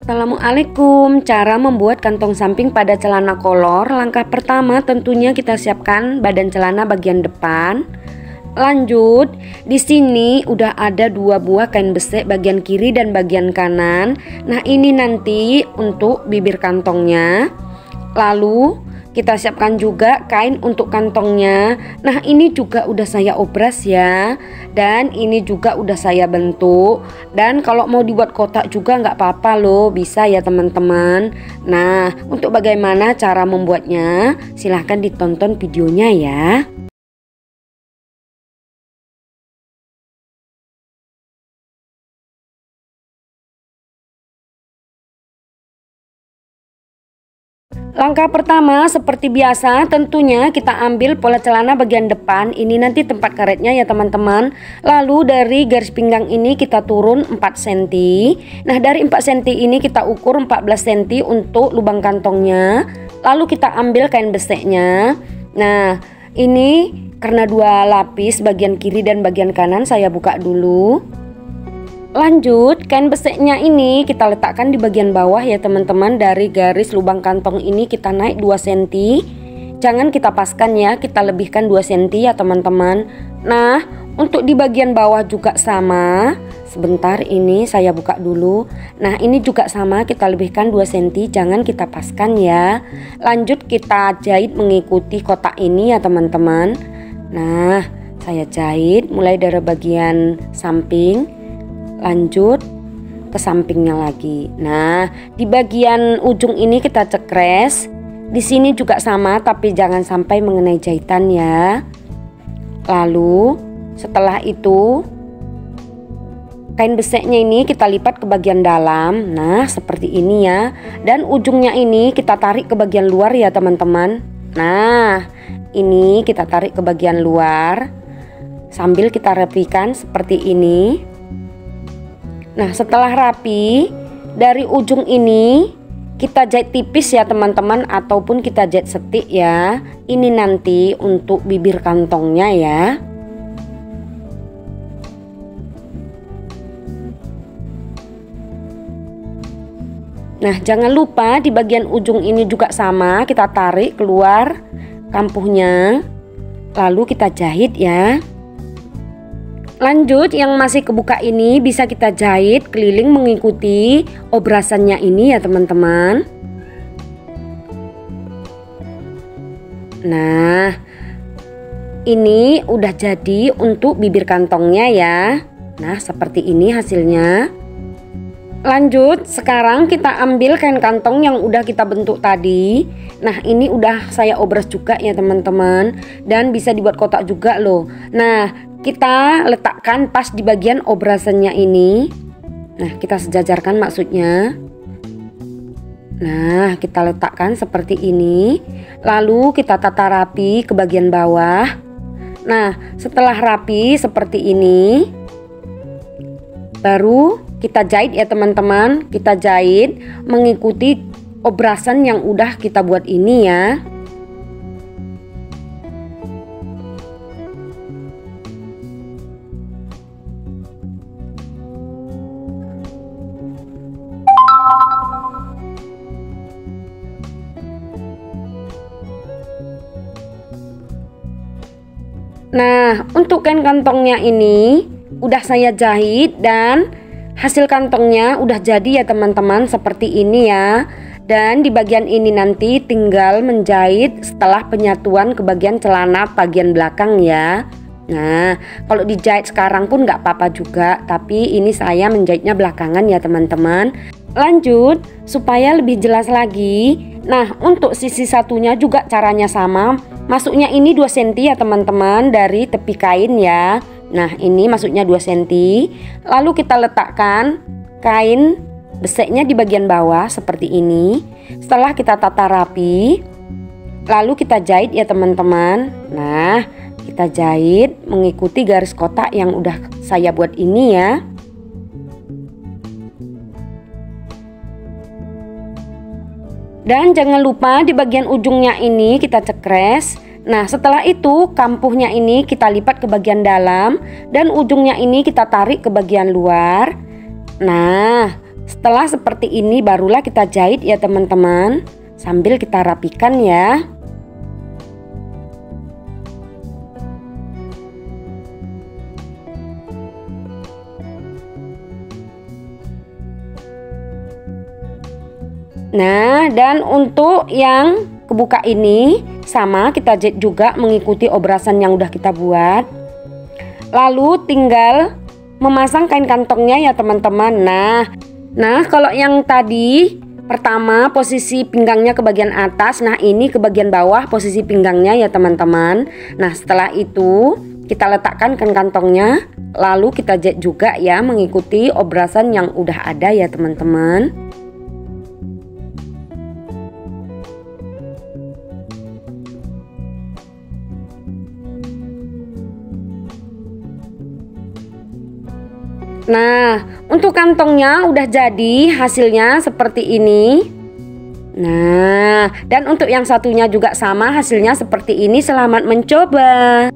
Assalamualaikum. Cara membuat kantong samping pada celana kolor. Langkah pertama tentunya kita siapkan badan celana bagian depan. Lanjut, di sini udah ada 2 buah kain besek bagian kiri dan bagian kanan. Nah, ini nanti untuk bibir kantongnya. Lalu kita siapkan juga kain untuk kantongnya. Nah, ini juga udah saya obras ya. Dan ini juga udah saya bentuk. Dan kalau mau dibuat kotak juga nggak apa-apa loh, bisa ya teman-teman. Nah, untuk bagaimana cara membuatnya, silahkan ditonton videonya ya. Langkah pertama seperti biasa tentunya kita ambil pola celana bagian depan. Ini nanti tempat karetnya ya teman-teman. Lalu dari garis pinggang ini kita turun 4 cm. Nah, dari 4 cm ini kita ukur 14 cm untuk lubang kantongnya. Lalu kita ambil kain beseknya. Nah, ini karena 2 lapis bagian kiri dan bagian kanan, saya buka dulu. Lanjut, kain beseknya ini kita letakkan di bagian bawah ya teman-teman. Dari garis lubang kantong ini kita naik 2 cm. Jangan kita paskan ya, kita lebihkan 2 cm ya teman-teman. Nah, untuk di bagian bawah juga sama. Sebentar, ini saya buka dulu. Nah, ini juga sama, kita lebihkan 2 cm, jangan kita paskan ya. Lanjut kita jahit mengikuti kotak ini ya teman-teman. Nah, saya jahit mulai dari bagian samping, lanjut ke sampingnya lagi. Nah, di bagian ujung ini kita cekres. Di sini juga sama, tapi jangan sampai mengenai jahitan ya. Lalu setelah itu kain beseknya ini kita lipat ke bagian dalam. Nah, seperti ini ya. Dan ujungnya ini kita tarik ke bagian luar ya teman-teman. Nah, ini kita tarik ke bagian luar sambil kita rapikan seperti ini. Nah, setelah rapi, dari ujung ini kita jahit tipis ya teman-teman, ataupun kita jahit setik ya. Ini nanti untuk bibir kantongnya ya. Nah, jangan lupa di bagian ujung ini juga sama, kita tarik keluar kampuhnya, lalu kita jahit ya. Lanjut, yang masih kebuka ini bisa kita jahit keliling mengikuti obrasannya ini ya teman-teman. Nah, ini udah jadi untuk bibir kantongnya ya. Nah, seperti ini hasilnya. Lanjut, sekarang kita ambil kain kantong yang udah kita bentuk tadi. Nah, ini udah saya obras juga ya teman-teman. Dan bisa dibuat kotak juga loh. Nah, kita letakkan pas di bagian obrasannya ini. Nah, kita sejajarkan maksudnya. Nah, kita letakkan seperti ini. Lalu kita tata rapi ke bagian bawah. Nah, setelah rapi seperti ini, baru kita jahit ya teman-teman. Kita jahit mengikuti obrasan yang udah kita buat ini ya. Nah, untuk kain kantongnya ini udah saya jahit dan hasil kantongnya udah jadi ya teman-teman, seperti ini ya. Dan di bagian ini nanti tinggal menjahit setelah penyatuan ke bagian celana bagian belakang ya. Nah, kalau dijahit sekarang pun nggak apa-apa juga, tapi ini saya menjahitnya belakangan ya teman-teman. Lanjut, supaya lebih jelas lagi. Nah, untuk sisi satunya juga caranya sama. Masuknya ini 2 cm ya teman-teman dari tepi kain ya. Nah, ini masuknya 2 cm. Lalu kita letakkan kain beseknya di bagian bawah seperti ini. Setelah kita tata rapi, lalu kita jahit ya teman-teman. Nah, kita jahit mengikuti garis kotak yang udah saya buat ini ya. Dan jangan lupa di bagian ujungnya ini kita cekres. Nah, setelah itu kampuhnya ini kita lipat ke bagian dalam dan ujungnya ini kita tarik ke bagian luar. Nah, Setelah seperti ini barulah kita jahit ya teman-teman, sambil kita rapikan ya. Nah, dan untuk yang kebuka ini sama kita jahit juga mengikuti obrasan yang udah kita buat. Lalu tinggal memasang kain kantongnya ya teman-teman. Nah kalau yang tadi pertama posisi pinggangnya ke bagian atas, nah ini ke bagian bawah posisi pinggangnya ya teman-teman. Nah setelah itu kita letakkan kain kantongnya, lalu kita jahit juga ya mengikuti obrasan yang udah ada ya teman-teman. Nah, untuk kantongnya udah jadi, hasilnya seperti ini. Nah, dan untuk yang satunya juga sama, hasilnya seperti ini. Selamat mencoba.